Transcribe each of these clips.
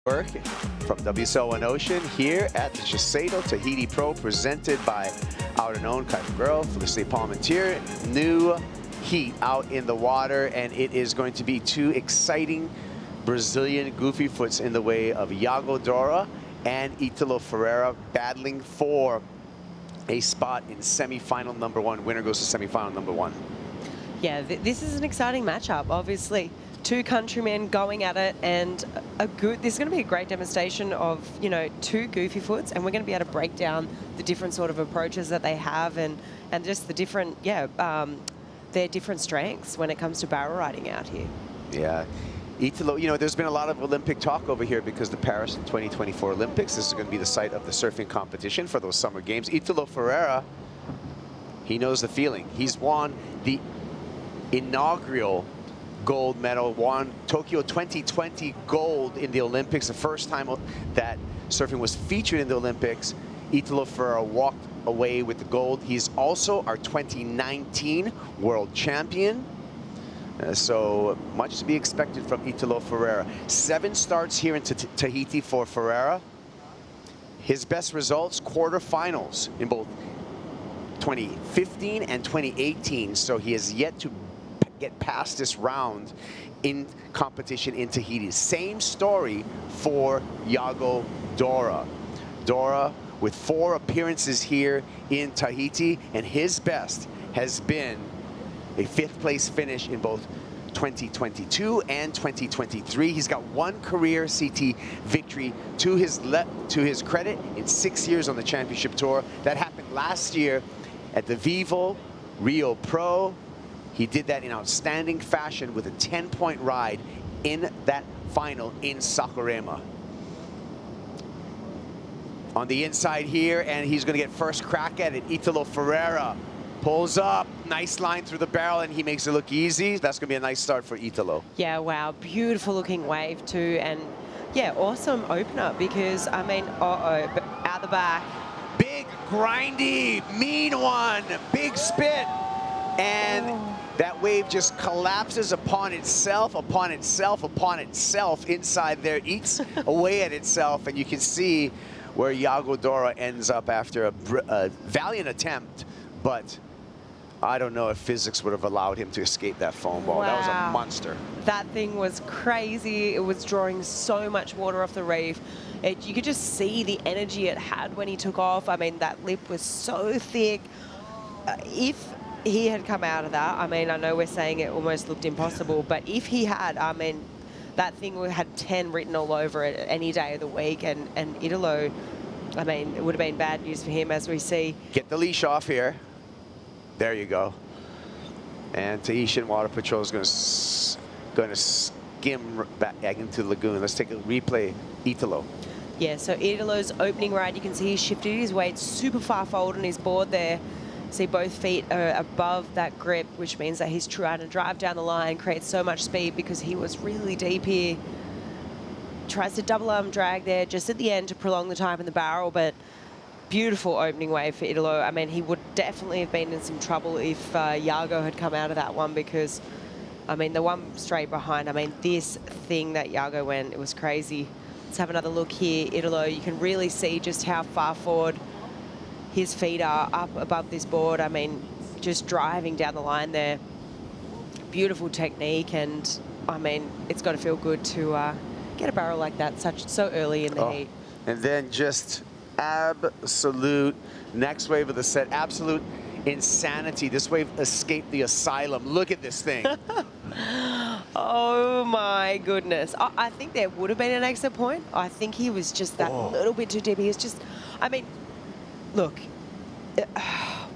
Work from WSL Ocean here at the SHISEIDO Tahiti Pro, presented by Outerknown, Kylie Girl, Felicity Palmentier. New heat out in the water, and it is going to be two exciting Brazilian goofy foots in the way of Yago Dora and Italo Ferreira, battling for a spot in semifinal number one. Winner goes to semifinal number one. Yeah, this is an exciting matchup, obviously. Two countrymen going at it, and this is going to be a great demonstration of, you know, two goofy foots, and we're going to be able to break down the different sort of approaches that they have, and just the different, their different strengths when it comes to barrel riding out here. Yeah. Italo, you know, there's been a lot of Olympic talk over here because the Paris 2024 Olympics, this is going to be the site of the surfing competition for those summer games. Italo Ferreira, he knows the feeling. He's won the inaugural gold medal, won Tokyo 2020 gold in the Olympics, the first time that surfing was featured in the Olympics. Italo Ferreira walked away with the gold. He's also our 2019 world champion. So much to be expected from Italo Ferreira. 7 starts here in Tahiti for Ferreira. His best results, quarterfinals in both 2015 and 2018. So he has yet to get past this round in competition in Tahiti. Same story for Yago Dora. Dora with 4 appearances here in Tahiti, and his best has been a 5th place finish in both 2022 and 2023. He's got 1 career CT victory to his credit in 6 years on the championship tour. That happened last year at the Vivo Rio Pro. He did that in outstanding fashion with a 10-point ride in that final in Saquarema. On the inside here, and he's going to get first crack at it. Italo Ferreira pulls up, nice line through the barrel, and he makes it look easy. That's going to be a nice start for Italo. Yeah, wow, beautiful looking wave too, and yeah, awesome opener because, I mean, out the back. Big, grindy, mean one, big spit, and that wave just collapses upon itself, upon itself, upon itself inside there, eats away at itself, and you can see where Yago Dora ends up after a valiant attempt, but I don't know if physics would have allowed him to escape that foam ball. Wow. That was a monster. That thing was crazy. It was drawing so much water off the reef. You could just see the energy it had when he took off. I mean, that lip was so thick. If he had come out of that, I mean, I know we're saying it almost looked impossible, but if he had, I mean, that thing had 10 written all over it any day of the week, and Italo, I mean, it would have been bad news for him, as we see. Get the leash off here. There you go. And Tahitian Water Patrol is going to skim back into the lagoon. Let's take a replay. Italo. Yeah, so Italo's opening ride, you can see he shifted his weight super far forward on his board there. See, both feet are above that grip, which means that he's trying to drive down the line, create so much speed because he was really deep here. Tries to double arm drag there just at the end to prolong the time in the barrel, but beautiful opening wave for Italo. I mean, he would definitely have been in some trouble if Yago had come out of that one because, I mean, the one straight behind, I mean, this thing that Yago went, it was crazy. Let's have another look here. Italo, you can really see just how far forward his feet are up above this board. I mean, just driving down the line there. Beautiful technique, and I mean, it's got to feel good to get a barrel like that so early in the heat. And then just absolute next wave of the set, absolute insanity. This wave escaped the asylum. Look at this thing. Oh my goodness. I think there would have been an exit point. I think he was just that little bit too deep. He was just, I mean, look,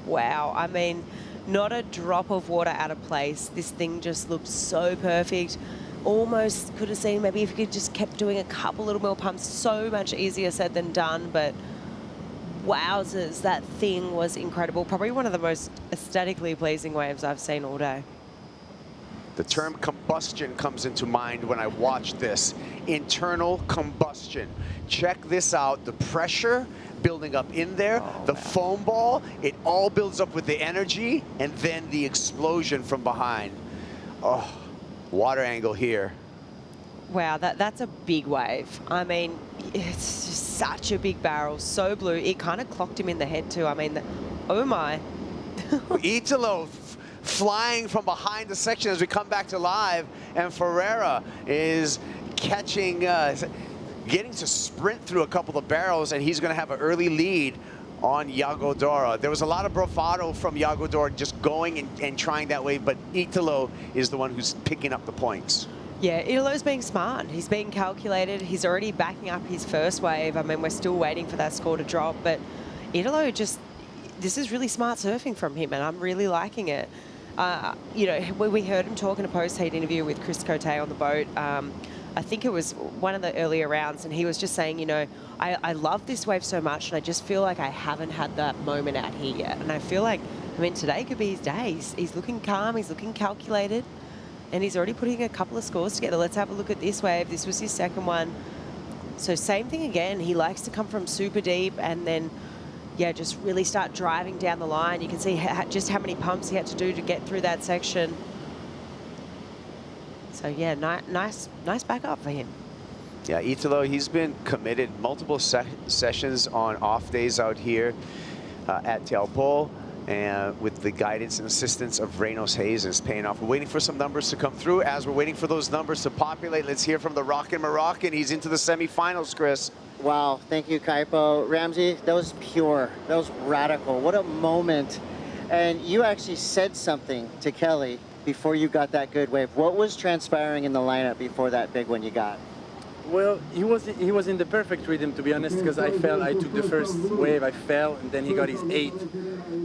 wow. I mean, not a drop of water out of place. This thing just looked so perfect. Almost could have seen maybe if he could just kept doing a couple little more pumps. So much easier said than done, but wowzers, that thing was incredible. Probably one of the most aesthetically pleasing waves I've seen all day. The term combustion comes into mind when I watch this. Internal combustion. Check this out. The pressure building up in there, the foam ball, it all builds up with the energy, and then the explosion from behind. Oh, water angle here. Wow, that's a big wave. I mean, it's just such a big barrel, so blue. It kind of clocked him in the head too. I mean, oh my. Italo flying from behind the section as we come back to live, and Ferreira is catching, getting to sprint through a couple of barrels, and he's going to have an early lead on Yago Dora. There was a lot of bravado from Yago Dora just going and trying that way, but Italo is the one who's picking up the points. Yeah, Italo's being smart. He's being calculated. He's already backing up his first wave. I mean, we're still waiting for that score to drop, but Italo just, this is really smart surfing from him, and I'm really liking it. You know, we heard him talk in a post-heat interview with Chris Cote on the boat. I think it was one of the earlier rounds, and he was just saying, you know, I love this wave so much, and I just feel like I haven't had that moment out here yet. And I feel like, I mean, today could be his day. He's looking calm, he's looking calculated, and he's already putting a couple of scores together. Let's have a look at this wave. This was his second one. So same thing again. He likes to come from super deep and then, yeah, just really start driving down the line. You can see just how many pumps he had to do to get through that section. So yeah, nice backup for him. Yeah, Italo, he's been committed multiple sessions on off days out here at Teahupo'o, and with the guidance and assistance of Reynos Hayes is paying off. We're waiting for some numbers to come through. As we're waiting for those numbers to populate, let's hear from the Rockin' Moroccan. He's into the semifinals, Chris. Wow, thank you, Kaipo. Ramsey, that was pure. That was radical. What a moment. And you actually said something to Kelly before you got that good wave. What was transpiring in the lineup before that big one you got? Well, he was in the perfect rhythm, to be honest, because I took the first wave, I fell, and then he got his 8,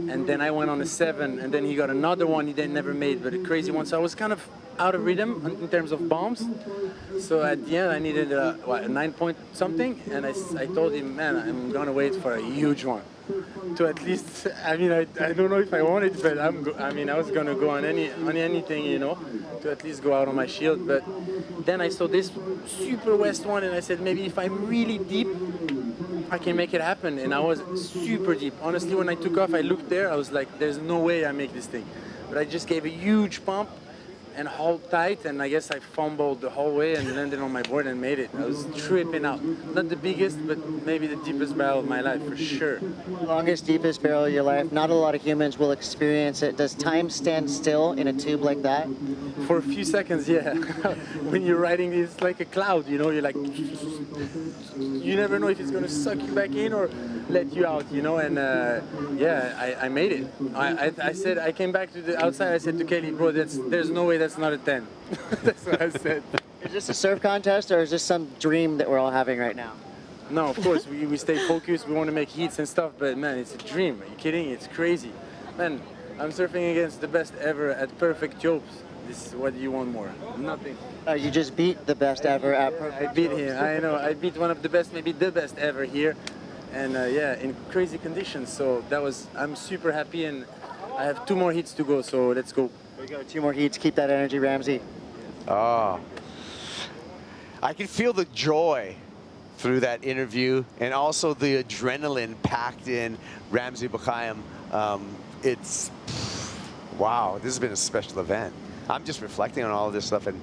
and then I went on a 7, and then he got another one he then never made, but a crazy one. So I was kind of out of rhythm in terms of bombs. So at the end, I needed a 9 point something, and I told him, man, I'm gonna wait for a huge one. To at least, I mean, I don't know if I want it, but I was gonna go on anything, you know, to at least go out on my shield. But then I saw this super west one, and I said, maybe if I'm really deep, I can make it happen. And I was super deep. Honestly, when I took off, I looked there, I was like, there's no way I make this thing. But I just gave a huge pump and hold tight, and I guess I fumbled the whole way and landed on my board and made it. I was tripping out. Not the biggest, but maybe the deepest barrel of my life, for sure. Longest, deepest barrel of your life. Not a lot of humans will experience it. Does time stand still in a tube like that? For a few seconds, yeah. When you're riding, it's like a cloud, you know, you're like, you never know if it's gonna suck you back in or let you out, you know, and yeah, I made it. I said, I came back to the outside, I said to Kelly, bro, there's no way that's not a 10. That's what I said. Is this a surf contest, or is this some dream that we're all having right now? No, of course, we stay focused, we want to make heats and stuff, but man, it's a dream. Are you kidding? It's crazy. Man, I'm surfing against the best ever at perfect jobs. This is what you want more. Nothing. You just beat the best ever at perfect. I beat him, I know. I beat one of the best, maybe the best ever here. And yeah, in crazy conditions. So that was, I'm super happy, and I have 2 more heats to go, so let's go. There you go, 2 more heats. Keep that energy, Ramsey. Oh, I can feel the joy through that interview, and also the adrenaline packed in Ramsey Bukhayam. It's, wow, this has been a special event. I'm just reflecting on all of this stuff, and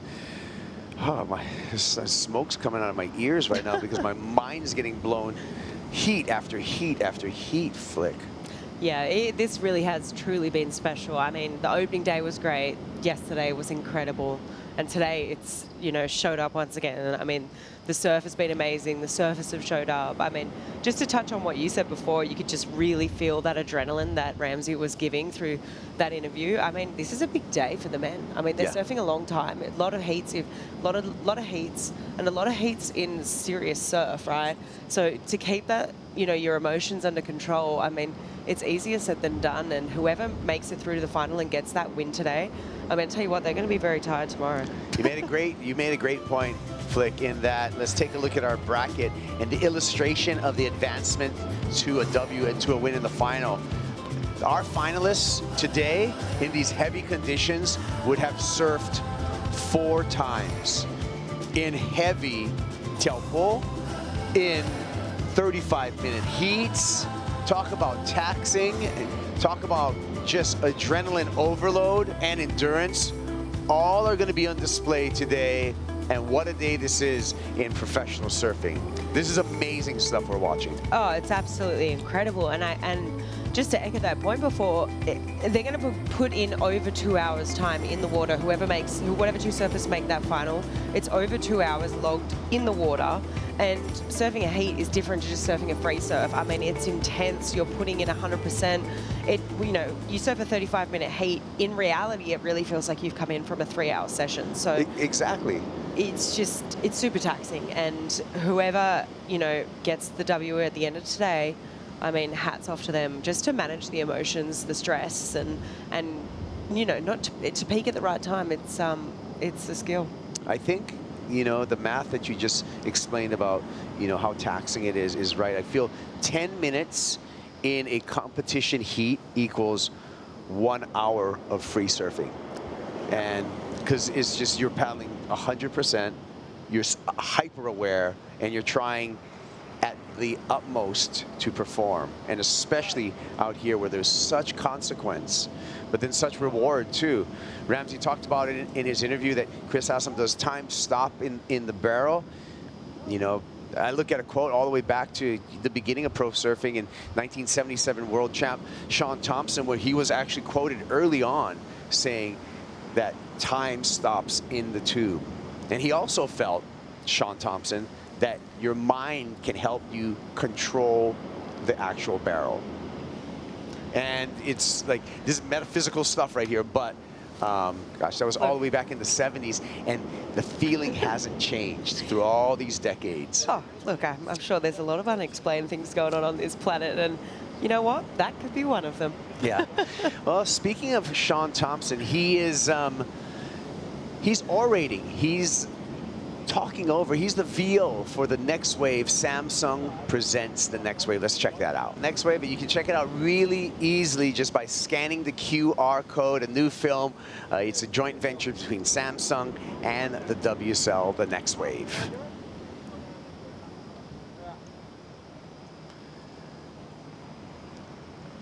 oh, there's smoke's coming out of my ears right now because my mind is getting blown. Heat after heat after heat, Flick. Yeah, this really has truly been special. I mean, the opening day was great. Yesterday was incredible. And today it's, you know, showed up once again. I mean, the surf has been amazing. The surfers have showed up. I mean, just to touch on what you said before, you could just really feel that adrenaline that Ramsey was giving through that interview. I mean, this is a big day for the men. I mean, they're surfing a long time. A lot of heats, a lot of heats, and a lot of heats in serious surf, right? So to keep that, you know, your emotions under control, I mean, it's easier said than done, and whoever makes it through to the final and gets that win today, I'm going to tell you what, they're going to be very tired tomorrow. You made a great point, Flick, in that let's take a look at our bracket and the illustration of the advancement to a W and to a win in the final. Our finalists today in these heavy conditions would have surfed 4 times in heavy Teahupo'o, in 35-minute heats. Talk about taxing, talk about just adrenaline overload and endurance. All are going to be on display today And what a day this is in professional surfing. This is amazing stuff we're watching. Oh, it's absolutely incredible. And just to echo that point before, they're going to put in over 2 hours time in the water. Whatever two surfers make that final, it's over 2 hours logged in the water. And surfing a heat is different to just surfing a free surf. I mean, it's intense. You're putting in 100%. You surf a 35-minute heat. In reality, it really feels like you've come in from a 3-hour session. So exactly. It's super taxing. And whoever, gets the W at the end of today, I mean, hats off to them just to manage the emotions, the stress, and not to peak at the right time. It's a skill. I think, the math that you just explained about, how taxing it is right. I feel 10 minutes in a competition heat equals 1 hour of free surfing. And because it's just, you're paddling 100%, you're hyper aware, and you're trying at the utmost to perform, and especially out here where there's such consequence, but then such reward too. Ramsey talked about it in his interview that Chris asked him, does time stop in the barrel? I look at a quote all the way back to the beginning of pro surfing in 1977 World Champ Sean Thompson, where he was actually quoted early on saying that time stops in the tube. And he also felt, Sean Thompson, that your mind can help you control the actual barrel. And it's like, this is metaphysical stuff right here, but gosh, that was all the way back in the 70s, and the feeling hasn't changed through all these decades. Oh, look, I'm sure there's a lot of unexplained things going on this planet, and you know what? That could be one of them. Yeah. Well, speaking of Sean Thompson, he is, he's orating. He's talking over. He's the VO for the Next Wave. Samsung presents the Next Wave. Let's check that out. Next Wave, you can check it out really easily just by scanning the QR code, a new film. It's a joint venture between Samsung and the WSL, the Next Wave.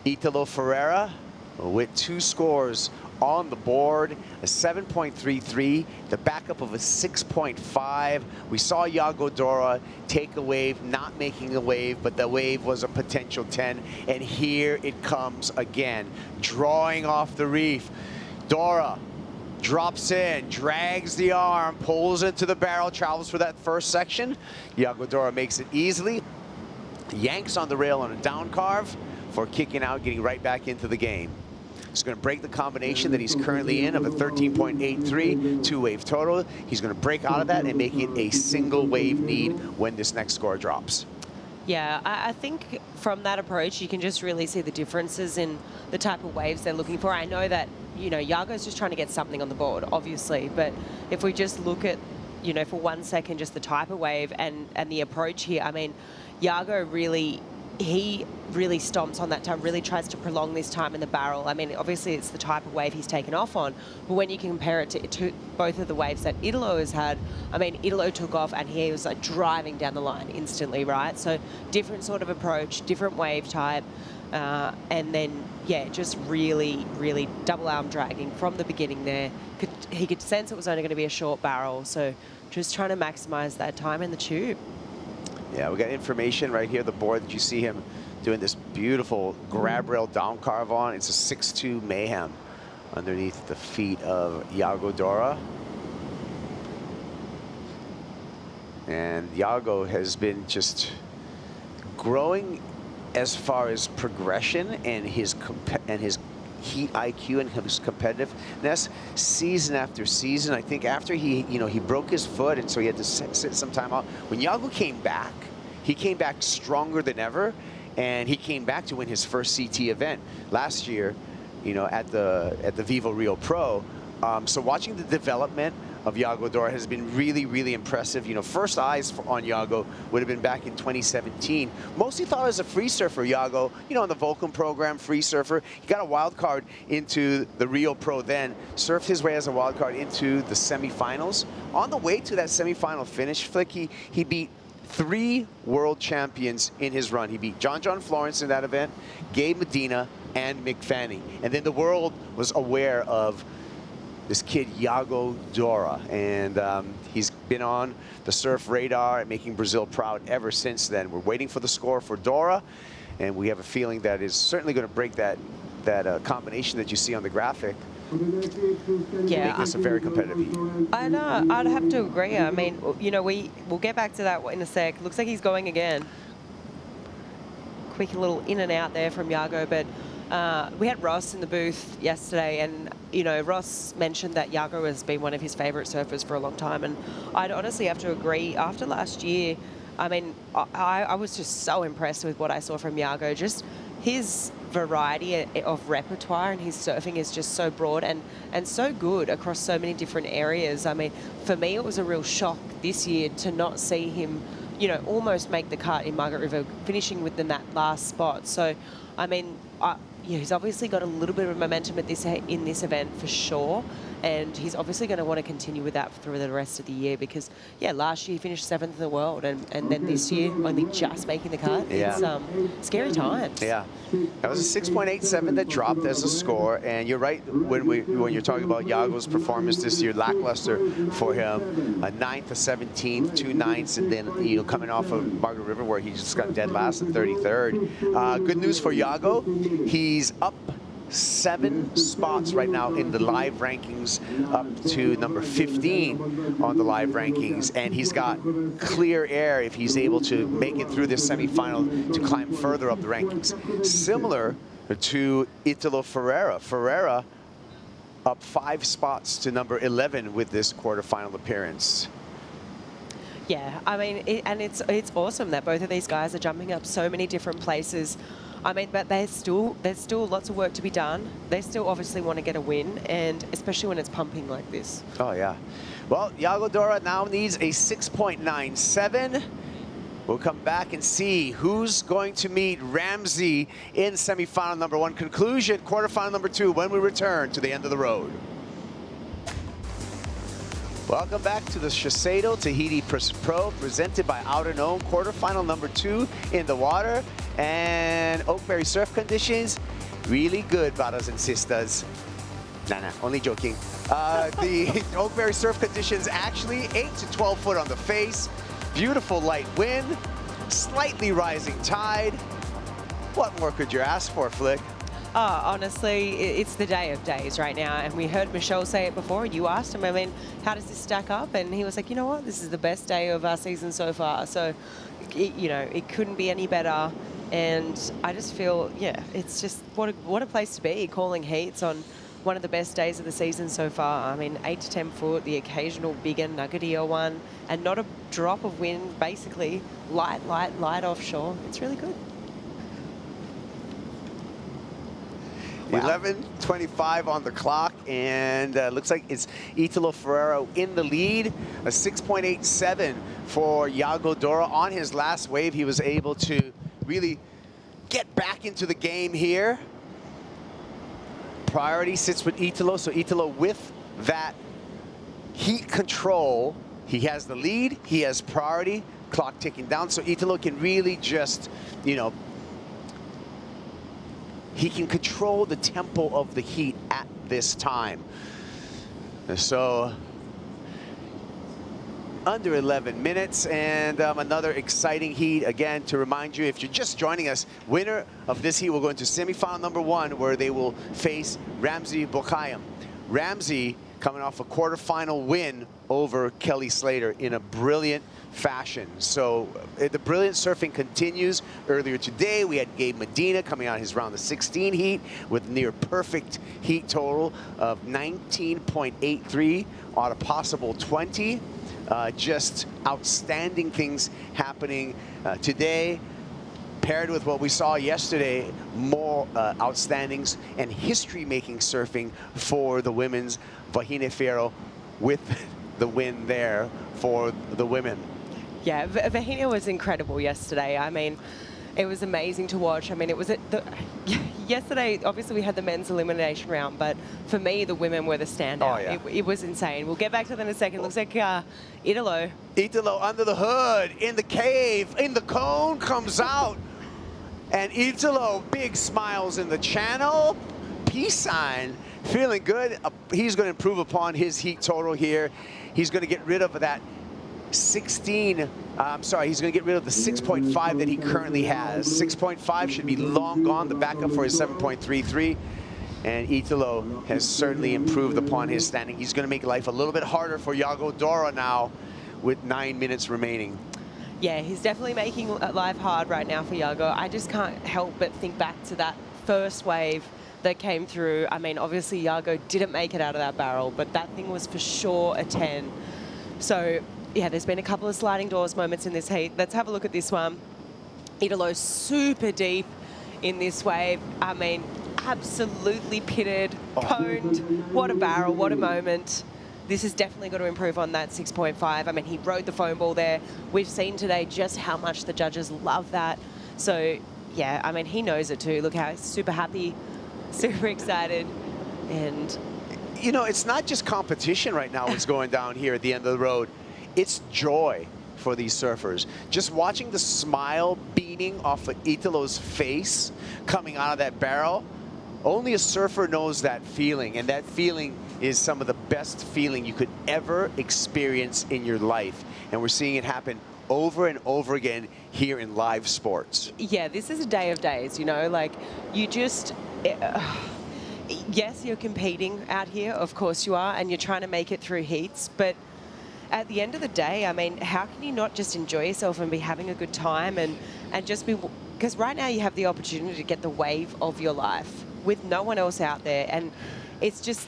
Italo Ferreira with 2 scores on the board, a 7.33, the backup of a 6.5. We saw Yago Dora take a wave, not making a wave, but the wave was a potential 10. And here it comes again, drawing off the reef. Dora drops in, drags the arm, pulls into the barrel, travels for that first section. Yago Dora makes it easily, yanks on the rail on a down carve for kicking out, getting right back into the game. He's going to break the combination that he's currently in of a 13.83, 2-wave total. He's going to break out of that and make it a single wave need when this next score drops. Yeah, I think from that approach, you can just really see the differences in the type of waves they're looking for. I know that, Yago's just trying to get something on the board, obviously, but if we just look at, for 1 second, just the type of wave and the approach here, I mean, Yago he really stomps on that time, really tries to prolong this time in the barrel. I mean, obviously it's the type of wave he's taken off on, but when you compare it to both of the waves that Italo has had, I mean, Italo took off and he was like driving down the line instantly, right? So different sort of approach, different wave type, and then, yeah, just really, really double arm dragging from the beginning there. He could sense it was only going to be a short barrel, so just trying to maximize that time in the tube. Yeah, we got information right here, the board that you see him doing this beautiful grab rail down carve on. It's a 6'2" Mayhem underneath the feet of Yago Dora. And Yago has been just growing as far as progression and his heat IQ and his competitiveness season after season. I think after he broke his foot, and so he had to sit some time out. When Yago came back, he came back stronger than ever, and he came back to win his first CT event last year, at the Vivo Rio Pro. So watching the development of Yago Dora has been really, really impressive. First eyes on Yago would have been back in 2017. Mostly thought as a free surfer, Yago, on the Vulcan program, free surfer. He got a wild card into the Rio Pro then, surfed his way as a wild card into the semifinals. On the way to that semifinal finish, Flick, he beat 3 world champions in his run. He beat John Florence in that event, Gabe Medina, and Mick Fanning. And then the world was aware of this kid Yago Dora, and he's been on the surf radar and making Brazil proud ever since then. We're waiting for the score for Dora, and we have a feeling that is certainly going to break that combination that you see on the graphic. Yeah, make this a very competitive heat. I know. I'd have to agree. I mean, you know, we'll get back to that in a sec. Looks like he's going again. Quick little in and out there from Yago, but we had Ross in the booth yesterday, and you know, Ross mentioned that Yago has been one of his favourite surfers for a long time, and I'd honestly have to agree. After last year, I mean, I was just so impressed with what I saw from Yago. Just his variety of repertoire and his surfing is just so broad and so good across so many different areas. I mean, for me, it was a real shock this year to not see him, you know, almost make the cut in Margaret River, finishing within that last spot. So, I mean, yeah, he's obviously got a little bit of momentum in this event for sure, and he's obviously going to want to continue with that through the rest of the year because, yeah, last year he finished 7th in the world, and then this year only just making the cut. Yeah. It's scary times. Yeah, that was a 6.87 that dropped as a score, and you're right when you're talking about Yago's performance this year, lackluster for him. A 9th, a 17th, 2 9ths, and then, you know, coming off of Margaret River where he just got dead last and 33rd. Good news for Yago. He's up 7 spots right now in the live rankings, up to number 15 on the live rankings, and he's got clear air if he's able to make it through this semifinal to climb further up the rankings. Similar to Italo Ferreira. Ferreira up 5 spots to number 11 with this quarterfinal appearance. Yeah, I mean, it's awesome that both of these guys are jumping up so many different places. I mean, but there's still lots of work to be done. They still obviously want to get a win, and especially when it's pumping like this. Oh, yeah. Well, Yago Dora now needs a 6.97. We'll come back and see who's going to meet Ramsey in semifinal number 1. Conclusion, quarterfinal number 2 when we return to the end of the road. Welcome back to the SHISEIDO Tahiti Pro presented by Outerknown. Quarterfinal number 2 in the water, and Oakberry surf conditions really good, brothers and sisters. Nah, only joking. The Oakberry surf conditions actually 8 to 12 foot on the face, beautiful light wind, slightly rising tide. What more could you ask for, Flick? Oh, honestly, it's the day of days right now. And we heard Michelle say it before, and you asked him, I mean, how does this stack up? And he was like, you know what, this is the best day of our season so far. So, you know, it couldn't be any better. And I just feel, yeah, it's just what a place to be, calling heats on one of the best days of the season so far. I mean, 8 to 10 foot, the occasional bigger nuggeteer one, and not a drop of wind, basically light offshore. It's really good. Wow. 11:25 on the clock, and looks like it's Italo Ferreira in the lead. A 6.87 for Yago Dora. On his last wave, he was able to really get back into the game here. Priority sits with Italo, so Italo with that heat control. He has the lead, he has priority, clock ticking down, so Italo can really just, you know, he can control the tempo of the heat at this time. So under 11 minutes, and another exciting heat. Again, to remind you, if you're just joining us, winner of this heat will go into semifinal number 1, where they will face Ramsey Bokayam. Ramsey coming off a quarterfinal win over Kelly Slater in a brilliant fashion. So the brilliant surfing continues. Earlier today, we had Gabe Medina coming out his round of 16 heat with near perfect heat total of 19.83 on a possible 20. Just outstanding things happening today, paired with what we saw yesterday, more outstandings and history-making surfing for the women's. Vahine Fierro with the win there for the women. Yeah, Vahine was incredible yesterday. I mean, it was amazing to watch. I mean, it was yesterday, obviously we had the men's elimination round, but for me, the women were the standout. Oh, yeah. It was insane. We'll get back to that in a second. Looks like Italo. Italo under the hood, in the cave, in the cone, comes out. And Italo, big smiles in the channel, peace sign feeling good. He's going to improve upon his heat total here. He's going to get rid of that 16, I'm sorry, he's going to get rid of the 6.5 that he currently has. 6.5 should be long gone, the backup for his 7.33. And Italo has certainly improved upon his standing. He's going to make life a little bit harder for Yago Dora now with 9 minutes remaining. Yeah, he's definitely making life hard right now for Yago. I just can't help but think back to that first wave that came through. I mean, obviously Yago didn't make it out of that barrel, but that thing was for sure a 10. So yeah, there's been a couple of sliding doors moments in this heat. Let's have a look at this one. Italo super deep in this wave. I mean, absolutely pitted, coned. What a barrel, what a moment. This is definitely got to improve on that 6.5. I mean, he rode the foam ball there. We've seen today just how much the judges love that. So yeah, I mean, he knows it too. Look how he's super happy, super excited. And you know, it's not just competition right now what's going down here at the end of the road. It's joy for these surfers. Just watching the smile beaming off of Italo's face coming out of that barrel, only a surfer knows that feeling, and that feeling is some of the best feeling you could ever experience in your life. And we're seeing it happen over and over again here in live sports. yeah, this is a day of days, you know, like you just, yes, you're competing out here, of course you are, and you're trying to make it through heats, but at the end of the day, I mean, how can you not just enjoy yourself and be having a good time and just be, because right now you have the opportunity to get the wave of your life with no one else out there. And it's just,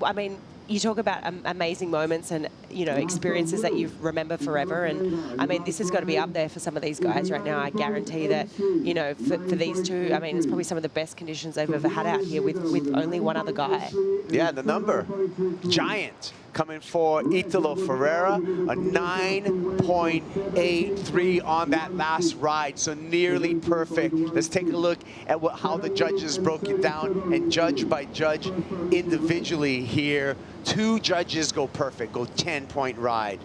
I mean, you talk about amazing moments and, you know, experiences that you remember forever. And I mean, this has got to be up there for some of these guys right now. I guarantee that, you know, for these two, I mean, it's probably some of the best conditions they've ever had out here with only one other guy. Yeah, the number, giant, coming for Italo Ferreira, a 9.83 on that last ride, so nearly perfect. Let's take a look at how the judges broke it down, and judge by judge individually here. 2 judges go perfect, go 10-point ride.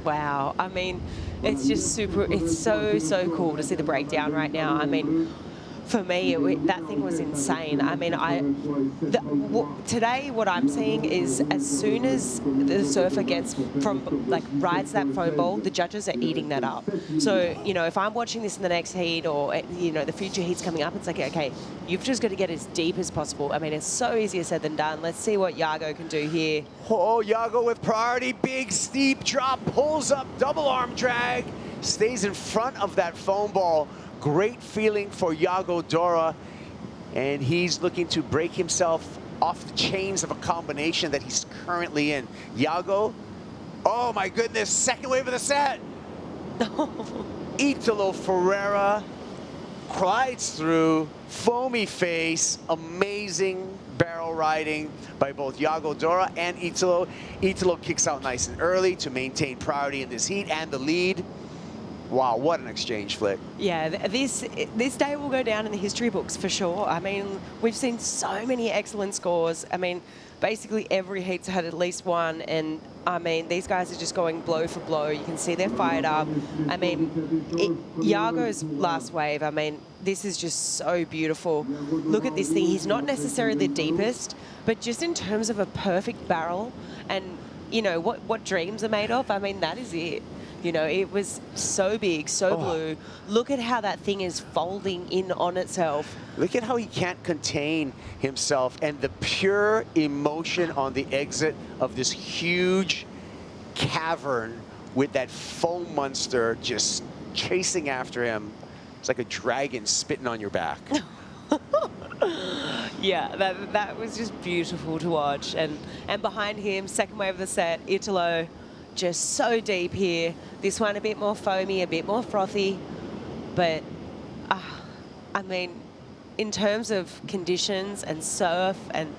Wow, I mean, it's just super, it's so cool to see the breakdown right now. I mean, for me, that thing was insane. I mean, today what I'm seeing is as soon as the surfer gets rides that foam ball, the judges are eating that up. So, you know, if I'm watching this in the next heat or, you know, the future heats coming up, it's like, okay, you've just got to get as deep as possible. I mean, it's so easier said than done. Let's see what Yago can do here. Oh, Yago with priority, big steep drop, pulls up, double arm drag, stays in front of that foam ball. Great feeling for Yago Dora, and he's looking to break himself off the chains of a combination that he's currently in. Yago, oh my goodness, second wave of the set. Italo Ferreira glides through, foamy face, amazing barrel riding by both Yago Dora and Italo. Italo kicks out nice and early to maintain priority in this heat and the lead. Wow, what an exchange flick. Yeah, this day will go down in the history books for sure. I mean, we've seen so many excellent scores. I mean, basically every heat's had at least one, and I mean, these guys are just going blow for blow. You can see they're fired up. I mean, Yago's last wave, I mean, this is just so beautiful. Look at this thing. He's not necessarily the deepest, but just in terms of a perfect barrel and, you know, what dreams are made of, I mean, that is it. You know, it was so big, so blue. Look at how that thing is folding in on itself. Look at how he can't contain himself, and the pure emotion on the exit of this huge cavern with that foam monster just chasing after him. It's like a dragon spitting on your back. Yeah, that was just beautiful to watch. And behind him, second wave of the set, Italo, just so deep here. This one a bit more foamy, a bit more frothy, but I mean, in terms of conditions and surf and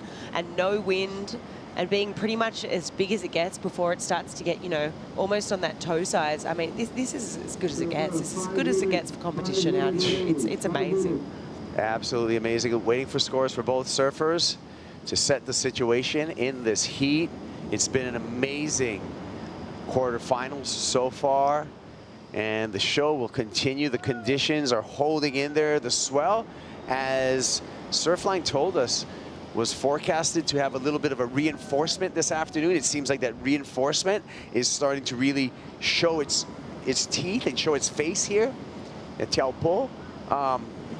no wind and being pretty much as big as it gets before it starts to get, you know, almost on that toe size. I mean, this is as good as it gets. This is as good as it gets for competition out here. It's amazing. Absolutely amazing. Waiting for scores for both surfers to set the situation in this heat. It's been an amazing quarterfinals so far, and the show will continue. The conditions are holding in there. The swell, as Surfline told us, was forecasted to have a little bit of a reinforcement this afternoon. It seems like that reinforcement is starting to really show its teeth and show its face here at Teahupo'o.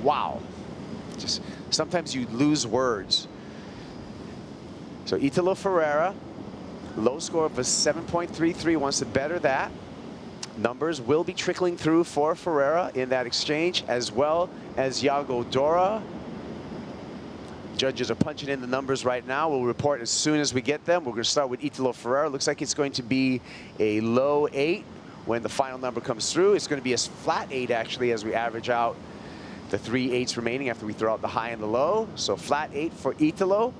Wow. Just sometimes you lose words. So Italo Ferreira, low score of a 7.33, wants to better that. Numbers will be trickling through for Ferreira in that exchange, as well as Yago Dora. Judges are punching in the numbers right now. We'll report as soon as we get them. We're going to start with Italo Ferreira. Looks like it's going to be a low 8 when the final number comes through. It's going to be a flat 8, actually, as we average out the 3 8s remaining after we throw out the high and the low. So flat 8 for Italo.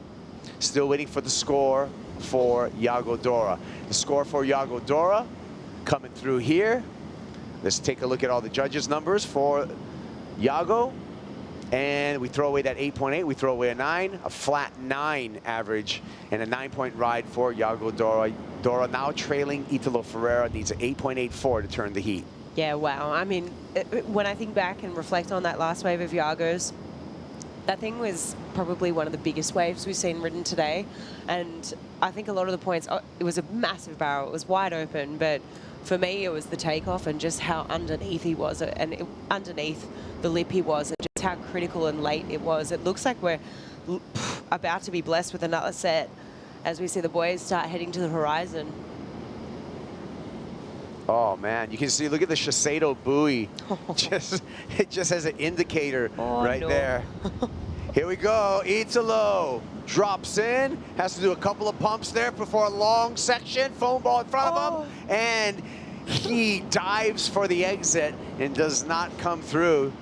Still waiting for the score for Yago Dora. The score for Yago Dora coming through here. Let's take a look at all the judges' numbers for Yago. And we throw away that 8.8, we throw away a 9, a flat 9 average, and a 9-point ride for Yago Dora. Dora now trailing Italo Ferreira, needs an 8.84 to turn the heat. Yeah, wow. I mean, when I think back and reflect on that last wave of Yago's, that thing was probably one of the biggest waves we've seen ridden today. And I think a lot of the points, it was a massive barrel, it was wide open, but for me, it was the takeoff and just how underneath he was, and underneath the lip he was, and just how critical and late it was. It looks like we're about to be blessed with another set as we see the boys start heading to the horizon. Oh man, you can see, look at the SHISEIDO buoy. It just has an indicator right there. Here we go, Italo drops in, has to do a couple of pumps there before a long section, foam ball in front of him, and he dives for the exit and does not come through.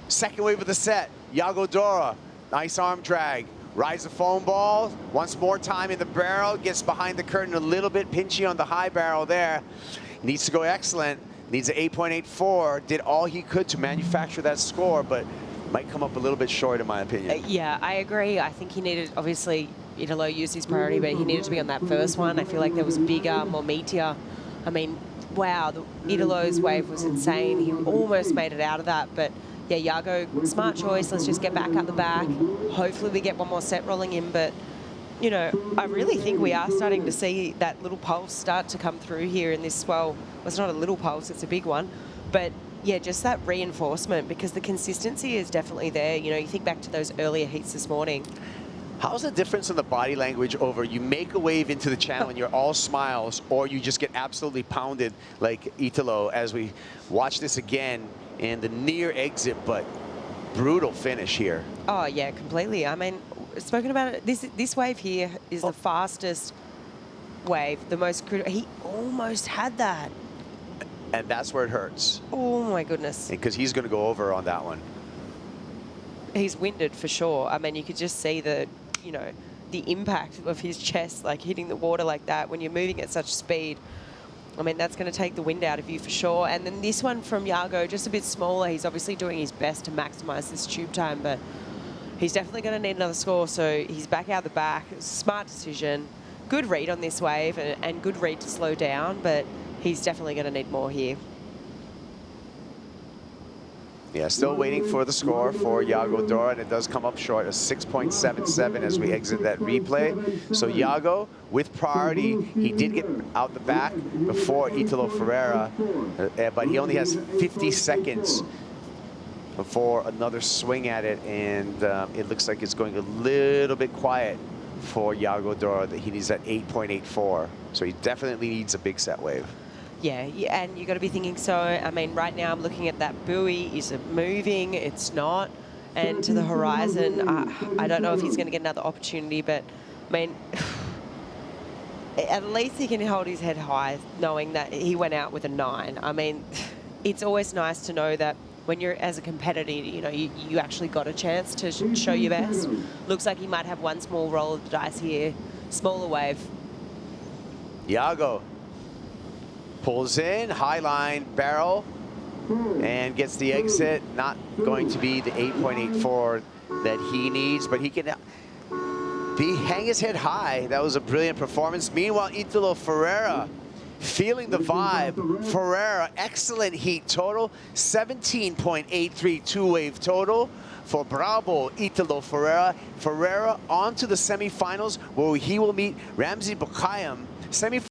Second wave of the set, Yago Dora, nice arm drag, rides the foam ball, once more time in the barrel, gets behind the curtain a little bit pinchy on the high barrel there. Needs to go excellent, needs an 8.84, did all he could to manufacture that score, but might come up a little bit short in my opinion. Yeah, I agree. I think he needed, obviously, Italo used his priority, but he needed to be on that first one. I feel like there was bigger, more meatier. I mean, wow, Italo's wave was insane. He almost made it out of that, but yeah, Yago, smart choice. Let's just get back up the back. Hopefully we get one more set rolling in, but you know, I really think we are starting to see that little pulse start to come through here in this swell. Well, it's not a little pulse, it's a big one, but yeah, just that reinforcement, because the consistency is definitely there. You know, you think back to those earlier heats this morning. How's the difference in the body language over you make a wave into the channel and you're all smiles, or you just get absolutely pounded like Italo as we watch this again and the near exit, but brutal finish here. Oh yeah, completely. I mean, spoken about it, this wave here is the fastest wave, the most critical. He almost had that. And that's where it hurts. Oh my goodness. Because he's going to go over on that one. He's winded for sure. I mean, you could just see the, you know, the impact of his chest, like hitting the water like that when you're moving at such speed. I mean, that's going to take the wind out of you for sure. And then this one from Yago, just a bit smaller. He's obviously doing his best to maximize this tube time, but he's definitely going to need another score. So he's back out the back. It was a smart decision. Good read on this wave and good read to slow down, but he's definitely going to need more here. Yeah, still waiting for the score for Yago Dora, and it does come up short, a 6.77 as we exit that replay. So Yago, with priority, he did get out the back before Italo Ferreira, but he only has 50 seconds before another swing at it, and it looks like it's going a little bit quiet for Yago Dora. That he needs that 8.84, so he definitely needs a big set wave. Yeah, and you got to be thinking, so, I mean, right now I'm looking at that buoy. Is it moving? It's not. And to the horizon, I don't know if he's going to get another opportunity, but, I mean, at least he can hold his head high knowing that he went out with a 9. I mean, it's always nice to know that when you're, as a competitor, you know, you actually got a chance to show your best. Looks like he might have one small roll of the dice here. Smaller wave. Yago pulls in, high line barrel, and gets the exit. Not going to be the 8.84 that he needs, but he can hang his head high. That was a brilliant performance. Meanwhile, Italo Ferreira feeling the vibe. Ferreira, excellent heat total, 17.83 two-wave total for Bravo Italo Ferreira. Ferreira on to the semifinals where he will meet Ramzi Bokayem.